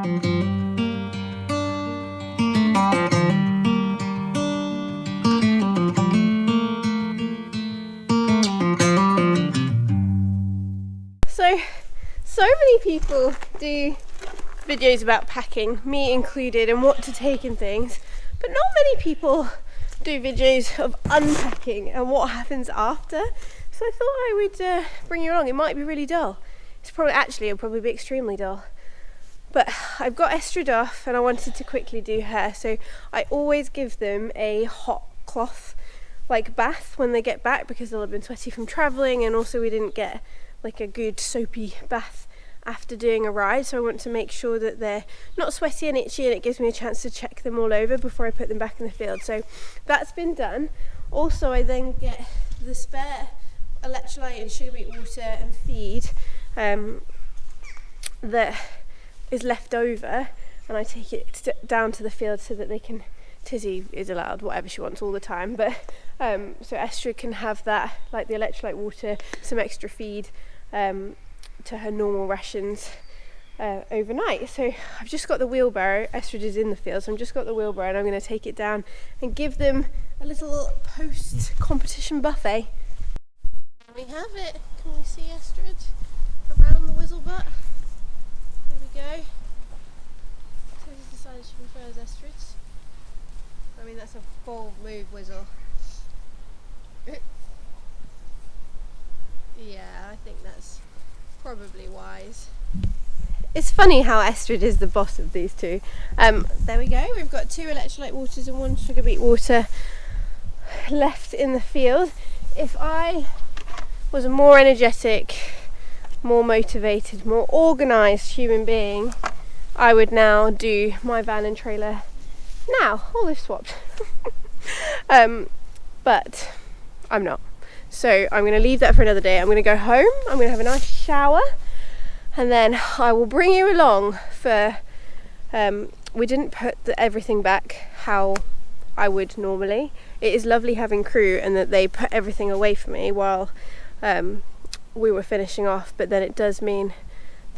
So many people do videos about packing, me included, and what to take and things, but not many people do videos of unpacking and what happens after. So I thought I would bring you along. It might be really dull. It'll probably be extremely dull. But I've got Estrid off and I wanted to quickly do her. So I always give them a hot cloth like bath when they get back, because they'll have been sweaty from travelling, and also we didn't get like a good soapy bath after doing a ride, so I want to make sure that they're not sweaty and itchy, and it gives me a chance to check them all over before I put them back in the field. So that's been done. Also, I then get the spare electrolyte and sugar beet water and feed that is left over, and I take it down to the field so that they can, Tizzy is allowed whatever she wants all the time, but so Estrid can have that, like the electrolyte water, some extra feed to her normal rations overnight. So I've just got the wheelbarrow. Estrid is in the field, so I've just got the wheelbarrow, and I'm going to take it down and give them a little post-competition buffet. We have it. Can we see Estrid around the whizzle butt? There we go. Tizzy's decided she prefers Estrid's. I mean, that's a bold move, Whizzle. Yeah, I think that's probably wise. It's funny how Estrid is the boss of these two. There we go. We've got 2 electrolyte waters and 1 sugar beet water left in the field. If I was a more energetic, more motivated, more organised human being, I would now do my van and trailer now. Oh, they've swapped. But I'm not. So I'm going to leave that for another day. I'm going to go home, I'm going to have a nice shower, and then I will bring you along for, we didn't put everything back how I would normally. It is lovely having crew and that they put everything away for me while we were finishing off, but then it does mean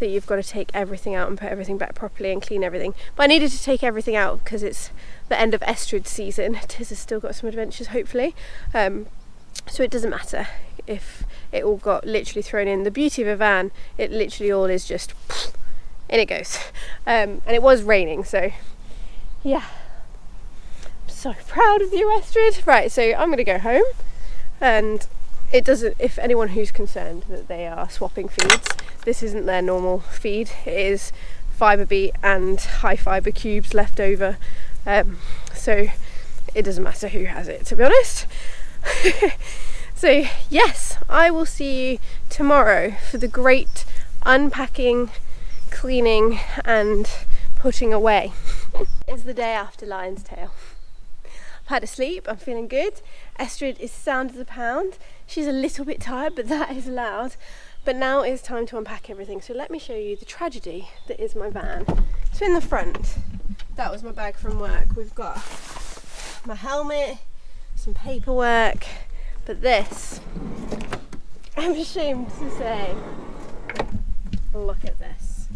that you've got to take everything out and put everything back properly and clean everything. But I needed to take everything out because it's the end of Estrid season. Tiz has still got some adventures, hopefully. So it doesn't matter if it all got literally thrown in. The beauty of a van, it literally all is just in it goes. And it was raining, so yeah. I'm so proud of you, Estrid. Right, so I'm going to go home, and it doesn't, if anyone who's concerned that they are swapping feeds, this isn't their normal feed. It is fibre beet and high fibre cubes left over. So it doesn't matter who has it, to be honest. So yes, I will see you tomorrow for the great unpacking, cleaning and putting away. It's the day after Lion's Tail. I've had a sleep, I'm feeling good. Estrid is sound as a pound. She's a little bit tired, but that is allowed. But now it's time to unpack everything. So let me show you the tragedy that is my van. So in the front, that was my bag from work. We've got my helmet, some paperwork, but this, I'm ashamed to say, look at this.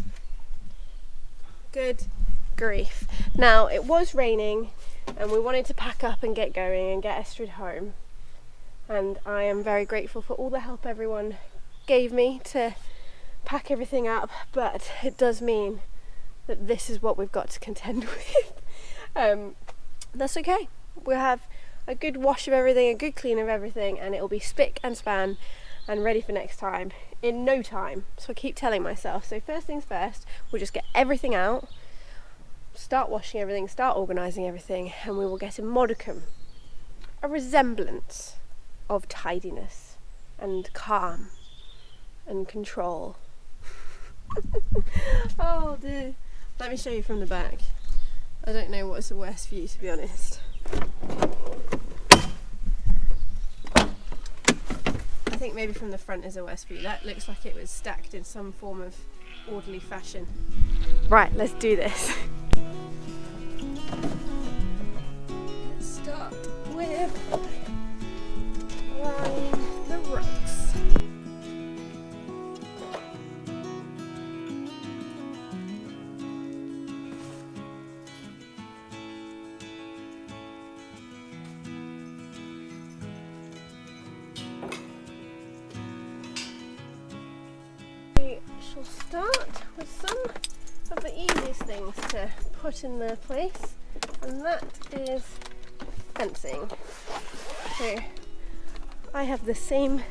Good grief. Now, it was raining and we wanted to pack up and get going and get Estrid home, and I am very grateful for all the help everyone gave me to pack everything up, but it does mean that this is what we've got to contend with. That's okay. We'll have a good wash of everything, a good clean of everything, and it'll be spick and span and ready for next time in no time. So I keep telling myself, so first things first, we'll just get everything out, start washing everything, start organising everything, and we will get a modicum, a resemblance of tidiness and calm and control. Oh dear. Let me show you from the back. I don't know what's the worst view, to be honest. I think maybe from the front is a worse view. That looks like it was stacked in some form of orderly fashion. Right, let's do this. Let's start with line the rucks. we'll start with some of the easiest things to put in their place, and that is fencing. So I have the same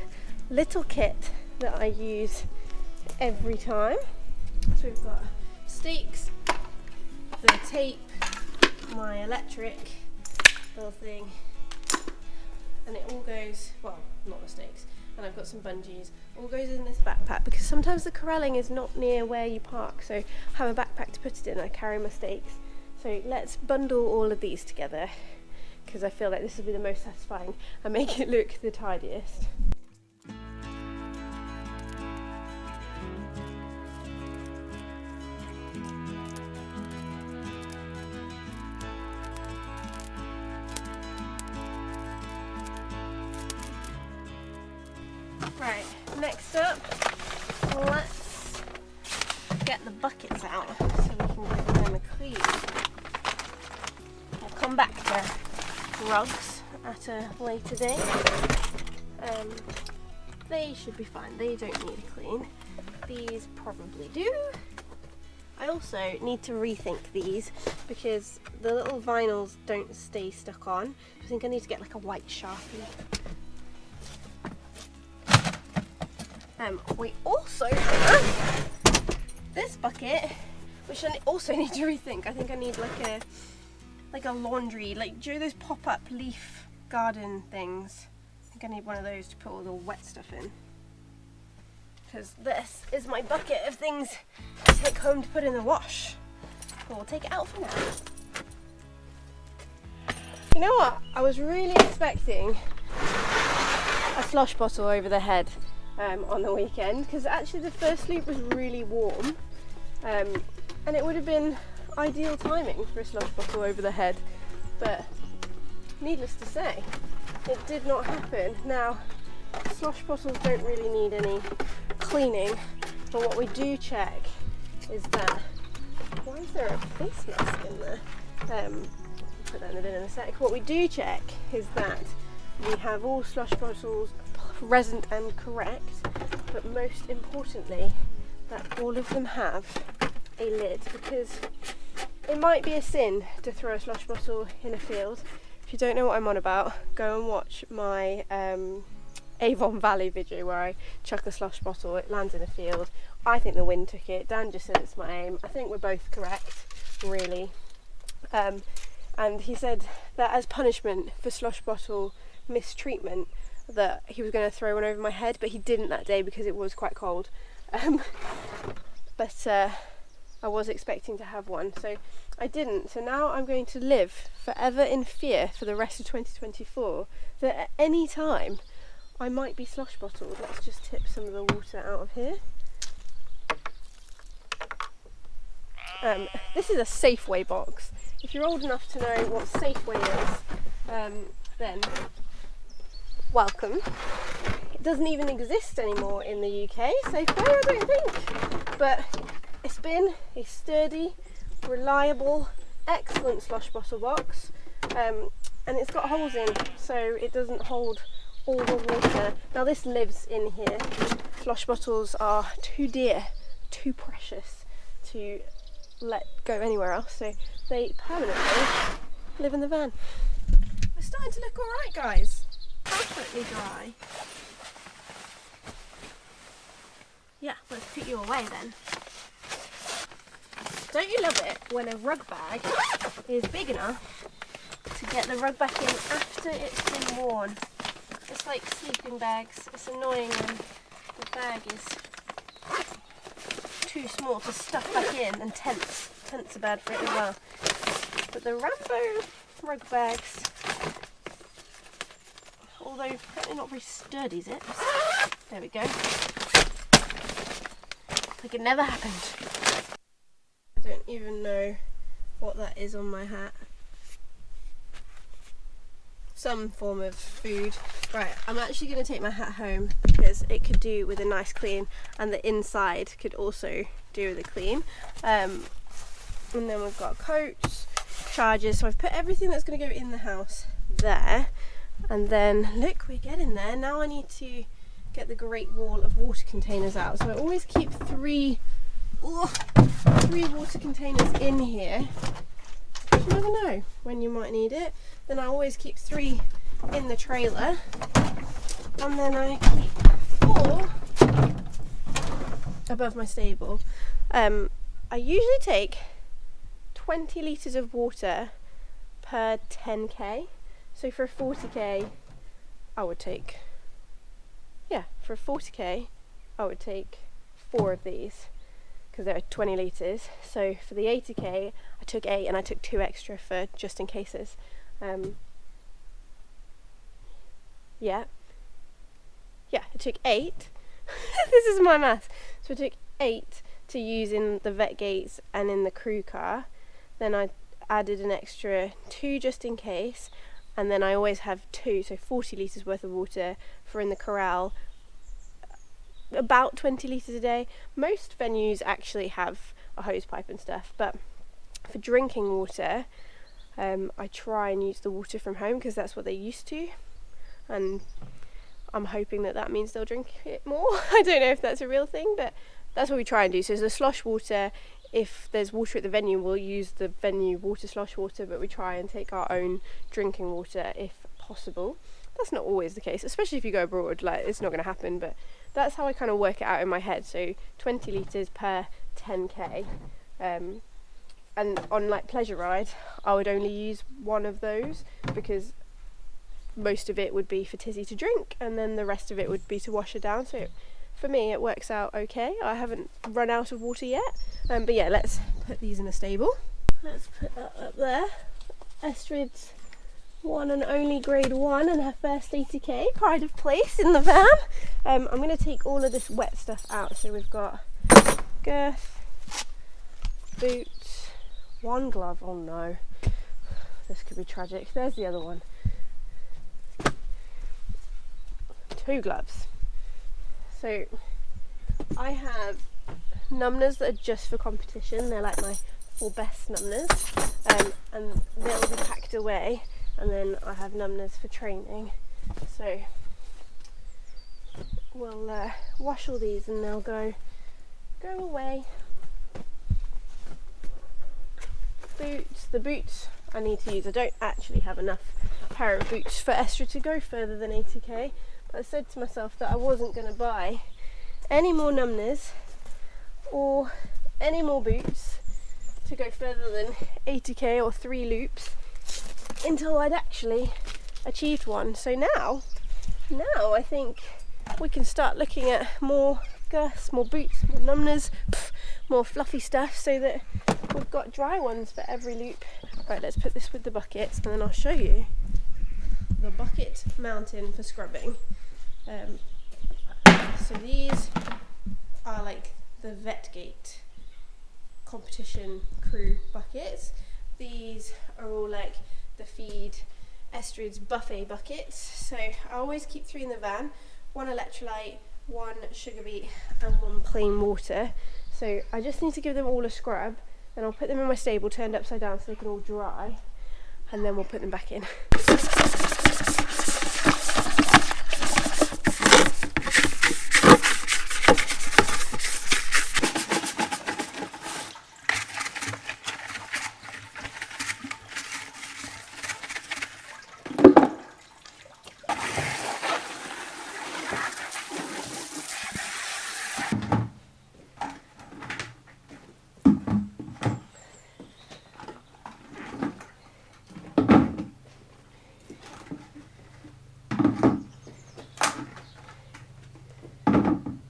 little kit that I use every time. So we've got stakes, the tape, my electric little thing, and it all goes, well, not the stakes, and I've got some bungees, all goes in this backpack because sometimes the corralling is not near where you park, so I have a backpack to put it in. I carry my stakes. So let's bundle all of these together because I feel like this will be the most satisfying and make it look the tidiest. Right, next up, let's get the buckets out so we can give them a clean. We'll come back to rugs at a later date. They should be fine, they don't need a clean. These probably do. I also need to rethink these because the little vinyls don't stay stuck on. I think I need to get like a white Sharpie. We also have this bucket, which I also need to rethink. I think I need like a laundry, like do you know those pop-up leaf garden things? I think I need one of those to put all the wet stuff in. Because this is my bucket of things to take home to put in the wash. But we'll take it out for now. You know what? I was really expecting a slush bottle over the head on the weekend, because actually the first sleep was really warm, and it would have been ideal timing for a slush bottle over the head, but needless to say, it did not happen. Now, slush bottles don't really need any cleaning, but what we do check is that, why is there a face mask in there? Put that in the bin in a sec. What we do check is that we have all slush bottles present and correct, but most importantly that all of them have a lid, because it might be a sin to throw a slush bottle in a field. If you don't know what I'm on about, go and watch my Avon Valley video where I chuck a slush bottle, it lands in a field. I think the wind took it, Dan just said it's my aim. I think we're both correct, really. And he said that as punishment for slush bottle mistreatment, that he was going to throw one over my head, but he didn't that day because it was quite cold. But I was expecting to have one, so I didn't. So now I'm going to live forever in fear for the rest of 2024 that at any time I might be slush bottled. Let's just tip some of the water out of here. This is a Safeway box. If you're old enough to know what Safeway is, then welcome. It doesn't even exist anymore in the UK, Safeway, I don't think. But it's been a sturdy, reliable, excellent slush bottle box. And it's got holes in, so it doesn't hold all the water. Now this lives in here. Slush bottles are too dear, too precious to let go anywhere else, so they permanently live in the van. We're starting to look alright, guys. Perfectly dry. Yeah, let's put you away then. Don't you love it when a rug bag is big enough to get the rug back in after it's been worn? It's like sleeping bags. It's annoying when the bag is too small to stuff back in, and tents. Tents are bad for it as well. But the Rambo rug bags, although apparently not very sturdy, is it? There we go. Like it never happened. I don't even know what that is on my hat. Some form of food. Right, I'm actually going to take my hat home because it could do with a nice clean, and the inside could also do with a clean. And then we've got coats, chargers, so I've put everything that's going to go in the house there. And then look, we're getting there. Now I need to get the Great Wall of water containers out. So I always keep three water containers in here. You never know when you might need it. Then I always keep 3 in the trailer, and then I keep 4 above my stable. I usually take 20 litres of water per 10k. So for a 40k, I would take, for a 40k, I would take 4 of these, because they're 20 litres. So for the 80k, I took 8, and I took 2 extra for just in cases. I took 8. This is my math. So I took 8 to use in the vet gates and in the crew car. Then I added an extra 2 just in case, and then I always have 2, so 40 litres worth of water for in the corral. About 20 litres a day. Most venues actually have a hose pipe and stuff, but for drinking water, I try and use the water from home because that's what they used to, and I'm hoping that means they'll drink it more. I don't know if that's a real thing, but that's what we try and do. So the slosh water, if there's water at the venue, we'll use the venue water, slosh water, but we try and take our own drinking water if possible. That's not always the case, especially if you go abroad, like it's not going to happen, but that's how I kind of work it out in my head. So 20 litres per 10k, and on like pleasure ride, I would only use 1 of those because most of it would be for Tizzy to drink, and then the rest of it would be to wash her down. So for me it works out okay. I haven't run out of water yet, but yeah, let's put these in the stable. Let's put that up there. Estrid's one and only grade 1 and her first 80k, pride of place in the van. I'm going to take all of this wet stuff out. So we've got girth, boots, 1 glove. Oh no, this could be tragic. There's the other one. 2 gloves. So I have numbners that are just for competition. They're like my 4 best numbners, and they'll be packed away. And then I have numbners for training. So we'll wash all these and they'll go away. Boots. The boots I need to use. I don't actually have enough pair of boots for Estrid to go further than 80k. But I said to myself that I wasn't going to buy any more numbners or any more boots to go further than 80k or 3 loops until I'd actually achieved one. So now I think we can start looking at more girths, more boots, more numbners, more fluffy stuff, so that we've got dry ones for every loop. Right, let's put this with the buckets and then I'll show you the bucket mountain for scrubbing. So these are like the vet gate competition crew buckets. These are all like the feed Estrid's buffet buckets. So I always keep 3 in the van, 1 electrolyte, 1 sugar beet and 1 plain water. So I just need to give them all a scrub, and I'll put them in my stable turned upside down so they can all dry, and then we'll put them back in.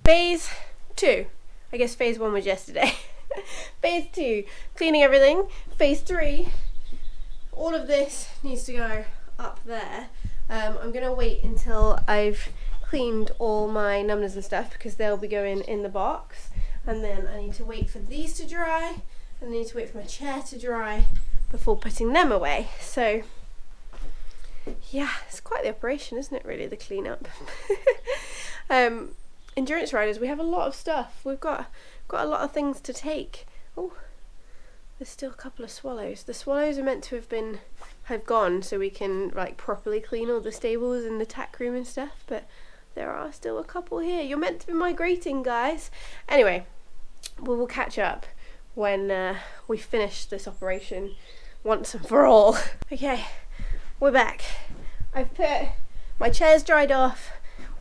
Phase 2. I guess phase 1 was yesterday. Phase 2, cleaning everything. Phase 3, all of this needs to go up there. I'm going to wait until I've cleaned all my numbers and stuff, because they'll be going in the box. And then I need to wait for these to dry, and I need to wait for my chair to dry before putting them away. So yeah, it's quite the operation, isn't it, really, the cleanup? Endurance riders, we have a lot of stuff. We've got a lot of things to take. Oh, there's still a couple of swallows. The swallows are meant to have gone so we can like properly clean all the stables and the tack room and stuff, but there are still a couple here. You're meant to be migrating, guys. Anyway, we will catch up when we finish this operation once and for all. Okay, we're back. I've put my chairs dried off,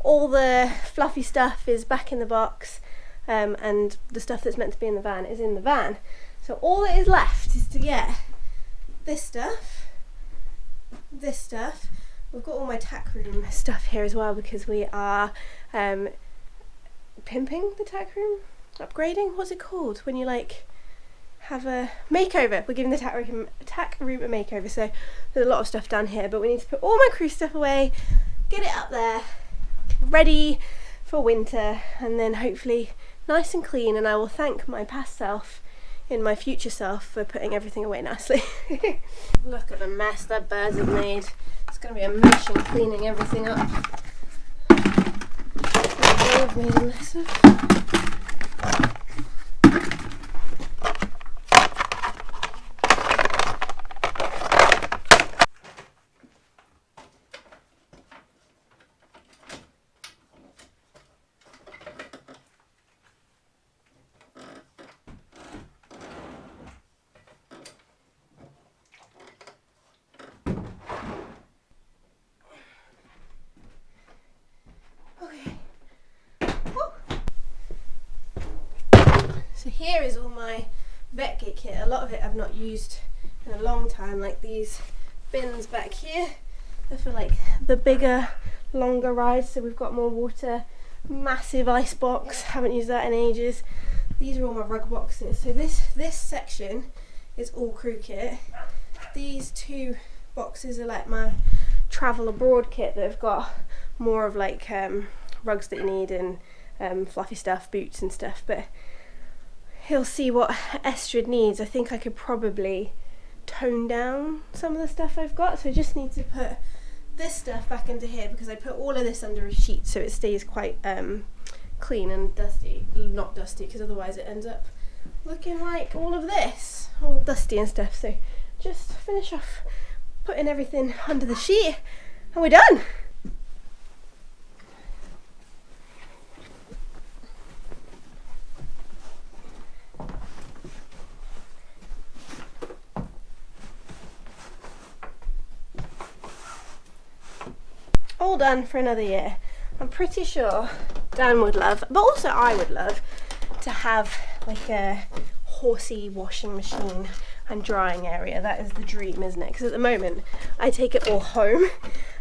all the fluffy stuff is back in the box, and the stuff that's meant to be in the van is in the van. So all that is left is to get this stuff. We've got all my tack room stuff here as well because we are pimping the tack room, upgrading. What's it called when you like have a makeover? We're giving the tack room a makeover, so there's a lot of stuff down here, but we need to put all my crew stuff away, get it up there, ready for winter, and then hopefully nice and clean, and I will thank my past self in my future self for putting everything away nicely. Look at the mess that birds have made. It's going to be a mission cleaning everything up. They've made a mess of. So here is all my vet gear kit. A lot of it I've not used in a long time, like these bins back here. They're for like the bigger, longer rides, so we've got more water. Massive ice box, haven't used that in ages. These are all my rug boxes. So this section is all crew kit. These two boxes are like my travel abroad kit that have got more of like rugs that you need and fluffy stuff, boots and stuff, but he'll see what Estrid needs. I think I could probably tone down some of the stuff I've got, so I just need to put this stuff back into here because I put all of this under a sheet so it stays quite clean and dusty. Not dusty, because otherwise it ends up looking like all of this, all dusty and stuff. So just finish off putting everything under the sheet and we're done. All done for another year. I'm pretty sure Dan would love, but also I would love, to have like a horsey washing machine and drying area. That is the dream, isn't it? Because at the moment I take it all home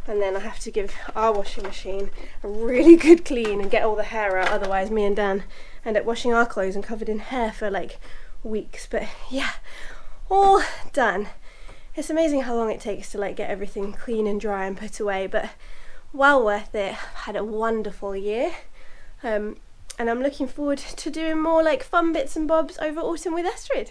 and then I have to give our washing machine a really good clean and get all the hair out, otherwise me and Dan end up washing our clothes and covered in hair for like weeks. But yeah, all done. It's amazing how long it takes to like get everything clean and dry and put away, but well worth it. I've had a wonderful year, and I'm looking forward to doing more like fun bits and bobs over autumn with Estrid.